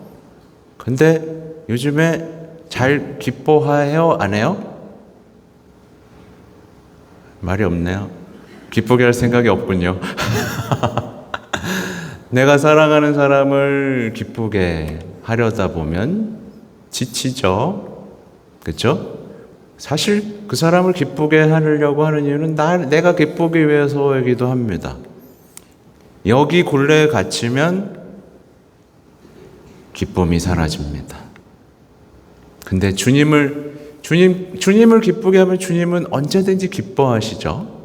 근데 요즘에 잘 기뻐해요? 안 해요? 말이 없네요. 기쁘게 할 생각이 없군요. 내가 사랑하는 사람을 기쁘게 하려다 보면 지치죠. 그렇죠? 사실 그 사람을 기쁘게 하려고 하는 이유는 내가 기쁘기 위해서이기도 합니다. 여기 굴레에 갇히면 기쁨이 사라집니다. 근데 주님을 기쁘게 하면 주님은 언제든지 기뻐하시죠.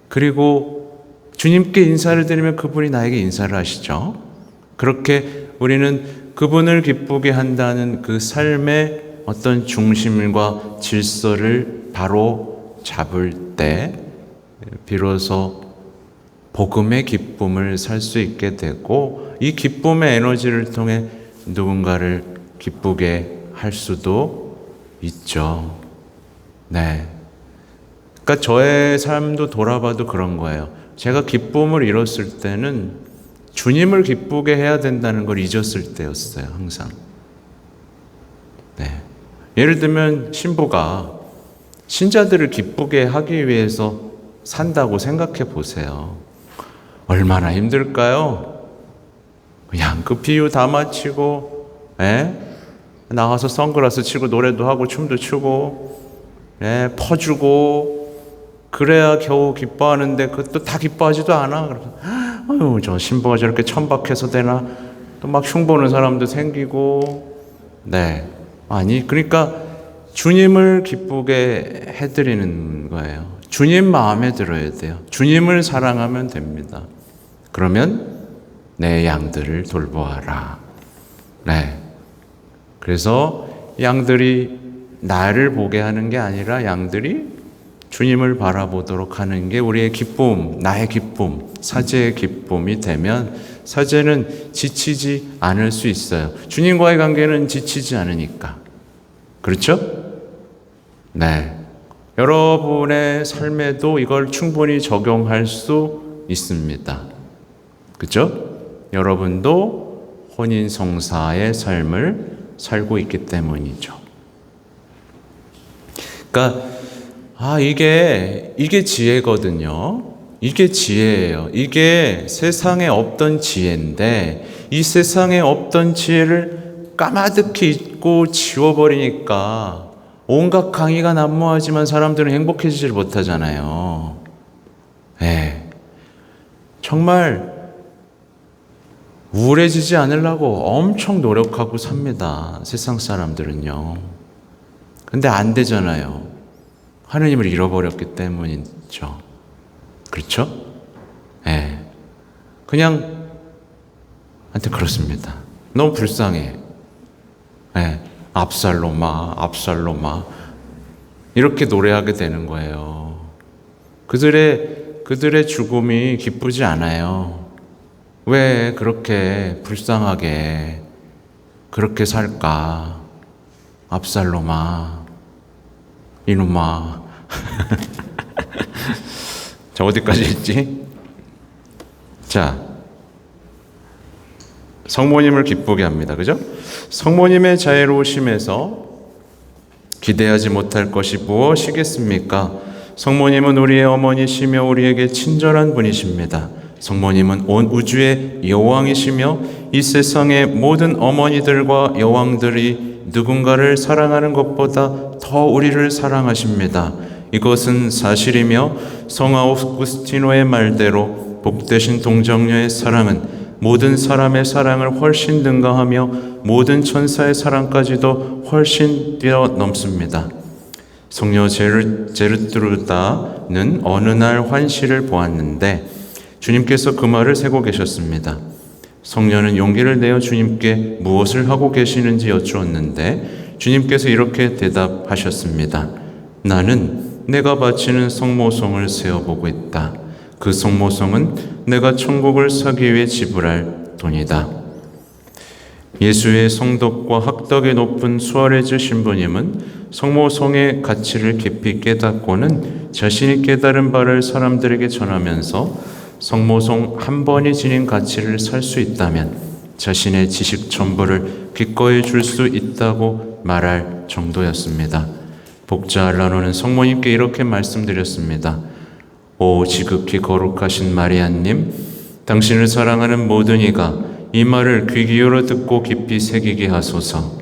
그리고 주님께 인사를 드리면 그분이 나에게 인사를 하시죠. 그렇게 우리는 그분을 기쁘게 한다는 그 삶의 어떤 중심과 질서를 바로 잡을 때 비로소 복음의 기쁨을 살 수 있게 되고 이 기쁨의 에너지를 통해 누군가를 기쁘게 할 수도 있죠. 네. 그러니까 저의 삶도 돌아봐도 그런 거예요. 제가 기쁨을 잃었을 때는 주님을 기쁘게 해야 된다는 걸 잊었을 때였어요. 항상. 네. 예를 들면 신부가 신자들을 기쁘게 하기 위해서 산다고 생각해 보세요. 얼마나 힘들까요? 그냥 그 비유 다 마치고, 나가서 선글라스 치고 노래도 하고 춤도 추고, 퍼주고, 그래야 겨우 기뻐하는데 그것도 다 기뻐하지도 않아. 그래서 아유, 저 신부가 저렇게 천박해서 되나? 또 막 흉보는 사람도 생기고. 아니, 그러니까 주님을 기쁘게 해드리는 거예요. 주님 마음에 들어야 돼요. 주님을 사랑하면 됩니다. 그러면 내 양들을 돌보아라. 그래서 양들이 나를 보게 하는 게 아니라 양들이 주님을 바라보도록 하는 게 우리의 기쁨, 나의 기쁨, 사제의 기쁨이 되면 사제는 지치지 않을 수 있어요. 주님과의 관계는 지치지 않으니까. 그렇죠? 여러분의 삶에도 이걸 충분히 적용할 수 있습니다. 그렇죠? 여러분도 혼인성사의 삶을 살고 있기 때문이죠. 그러니까 이게 지혜거든요. 이게 지혜예요. 이게 세상에 없던 지혜인데 이 세상에 없던 지혜를 까마득히 잊고 지워버리니까 온갖 강의가 난무하지만 사람들은 행복해지질 못하잖아요. 정말 우울해지지 않으려고 엄청 노력하고 삽니다. 세상 사람들은요. 근데 안 되잖아요. 하느님을 잃어버렸기 때문이죠. 그렇죠? 그냥 하여튼 그렇습니다. 너무 불쌍해. 압살롬아, 압살롬아 이렇게 노래하게 되는 거예요. 그들의 죽음이 기쁘지 않아요. 왜 그렇게 불쌍하게 그렇게 살까? 압살롬아, 이놈아. 자, 어디까지 했지? 자, 성모님을 기쁘게 합니다. 그죠? 성모님의 자애로우심에서 기대하지 못할 것이 무엇이겠습니까? 성모님은 우리의 어머니시며 우리에게 친절한 분이십니다. 성모님은 온 우주의 여왕이시며 이 세상의 모든 어머니들과 여왕들이 누군가를 사랑하는 것보다 더 우리를 사랑하십니다. 이것은 사실이며 성 아우구스티노의 말대로 복되신 동정녀의 사랑은 모든 사람의 사랑을 훨씬 능가하며 모든 천사의 사랑까지도 훨씬 뛰어넘습니다. 성녀 제르트루다는 어느 날 환시를 보았는데 주님께서 그 말을 세고 계셨습니다. 성녀는 용기를 내어 주님께 무엇을 하고 계시는지 여쭈었는데 주님께서 이렇게 대답하셨습니다. 나는 내가 바치는 성모송을 세어보고 있다. 그 성모송은 내가 천국을 사기 위해 지불할 돈이다. 예수의 성덕과 학덕이 높은 수아레즈 신부님은 성모송의 가치를 깊이 깨닫고는 자신이 깨달은 바를 사람들에게 전하면서 성모송 한 번이 지닌 가치를 살 수 있다면 자신의 지식 전부를 기꺼이 줄 수 있다고 말할 정도였습니다. 복자 알라노는 성모님께 이렇게 말씀드렸습니다. 오 지극히 거룩하신 마리아님, 당신을 사랑하는 모든 이가 이 말을 귀 기울여 듣고 깊이 새기게 하소서.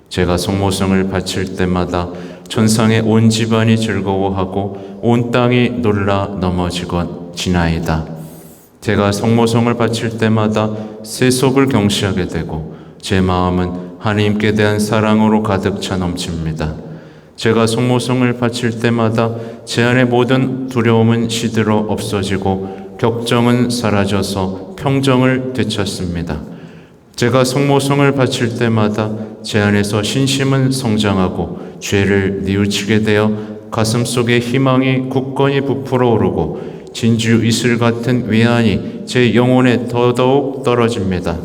제가 성모성을 바칠 때마다 천상의 온 집안이 즐거워하고 온 땅이 놀라 넘어지나이다. 제가 성모성을 바칠 때마다 세속을 경시하게 되고 제 마음은 하나님께 대한 사랑으로 가득 차 넘칩니다. 제가 성모성을 바칠 때마다 제 안의 모든 두려움은 시들어 없어지고 격정은 사라져서 평정을 되찾습니다. 제가 성모성을 바칠 때마다 제 안에서 신심은 성장하고 죄를 뉘우치게 되어 가슴속에 희망이 굳건히 부풀어 오르고 진주 이슬 같은 위안이 제 영혼에 더더욱 떨어집니다.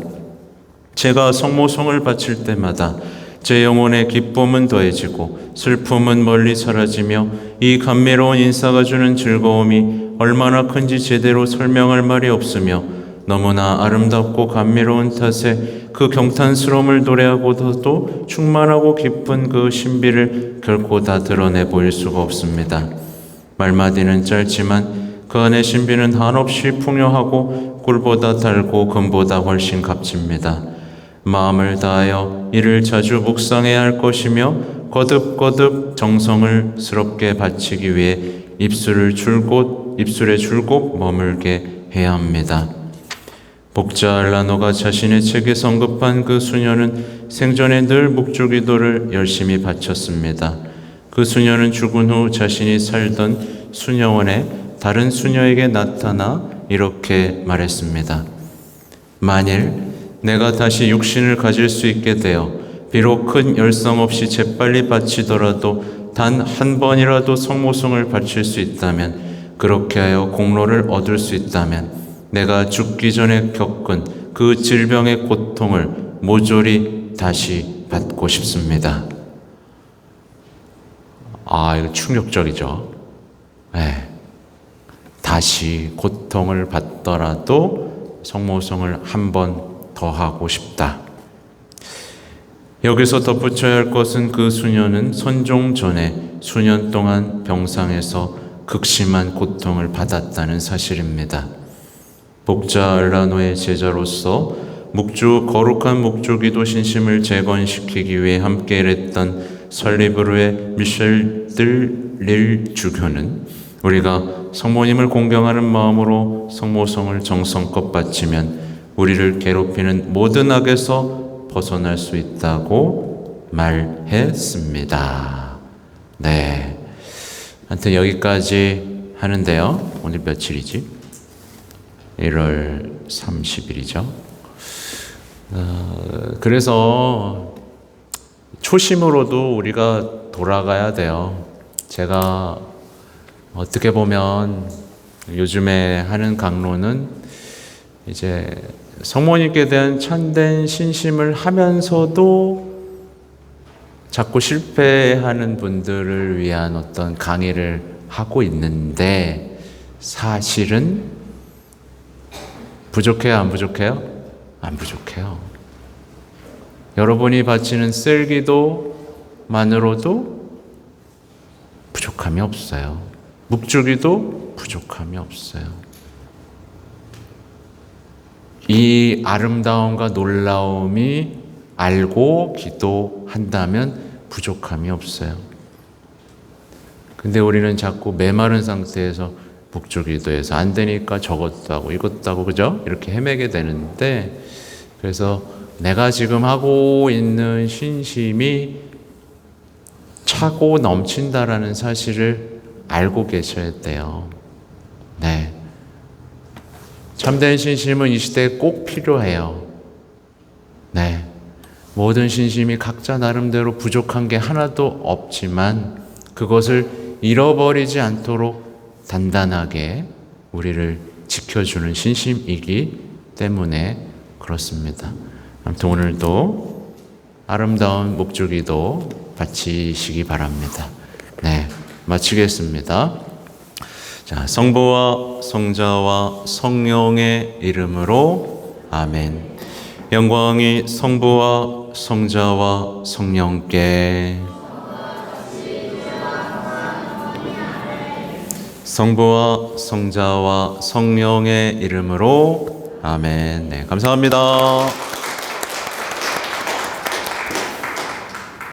제가 성모성을 바칠 때마다 제 영혼의 기쁨은 더해지고 슬픔은 멀리 사라지며 이 감미로운 인사가 주는 즐거움이 얼마나 큰지 제대로 설명할 말이 없으며 너무나 아름답고 감미로운 탓에 그 경탄스러움을 노래하고도 충만하고 깊은 그 신비를 결코 다 드러내 보일 수가 없습니다. 말마디는 짧지만 그 안의 신비는 한없이 풍요하고 꿀보다 달고 금보다 훨씬 값집니다. 마음을 다하여 이를 자주 묵상해야 할 것이며 거듭거듭 정성을 스럽게 바치기 위해 입술에 줄곧 머물게 해야 합니다. 복자 알라노가 자신의 책에 언급한 그 수녀는 생전에 늘 묵주기도를 열심히 바쳤습니다. 그 수녀는 죽은 후 자신이 살던 수녀원에 다른 수녀에게 나타나 이렇게 말했습니다. 만일 내가 다시 육신을 가질 수 있게 되어 비록 큰 열성 없이 재빨리 바치더라도 단 한 번이라도 성모성을 바칠 수 있다면, 그렇게 하여 공로를 얻을 수 있다면 내가 죽기 전에 겪은 그 질병의 고통을 모조리 다시 받고 싶습니다. 이거 충격적이죠. 네. 다시 고통을 받더라도 성모성을 한 번 더 하고 싶다. 여기서 덧붙여야 할 것은 그 수녀는 선종 전에 수년 동안 병상에서 극심한 고통을 받았다는 사실입니다. 복자 알라노의 제자로서 거룩한 묵주기도 신심을 재건시키기 위해 함께 일했던 설리브르의 미셸 들릴 주교는 우리가 성모님을 공경하는 마음으로 성모성을 정성껏 바치면 우리를 괴롭히는 모든 악에서 벗어날 수 있다고 말했습니다. 네, 하여튼 여기까지 하는데요. 오늘 며칠이지? 1월 30일이죠. 그래서 초심으로도 우리가 돌아가야 돼요. 제가 어떻게 보면 요즘에 하는 강론은 이제 성모님께 대한 참된 신심을 하면서도 자꾸 실패하는 분들을 위한 어떤 강의를 하고 있는데, 사실은 부족해요, 안 부족해요? 안 부족해요. 여러분이 바치는 셀기도만으로도 부족함이 없어요. 묵주기도 부족함이 없어요. 이 아름다움과 놀라움이 알고 기도한다면 부족함이 없어요. 근데 우리는 자꾸 메마른 상태에서 묵주기도해서 안 되니까 저것도 하고 이것도 하고, 그죠? 이렇게 헤매게 되는데, 그래서 내가 지금 하고 있는 신심이 차고 넘친다라는 사실을 알고 계셔야 돼요. 네. 참된 신심은 이 시대에 꼭 필요해요. 네. 모든 신심이 각자 나름대로 부족한 게 하나도 없지만 그것을 잃어버리지 않도록 단단하게 우리를 지켜주는 신심이기 때문에 그렇습니다. 아무튼 오늘도 아름다운 묵주기도 바치시기 바랍니다. 네, 마치겠습니다. 자, 성부와 성자와 성령의 이름으로 아멘. 영광이 성부와 성자와 성령께, 성부와 성자와 성령의 이름으로 아멘. 네, 감사합니다.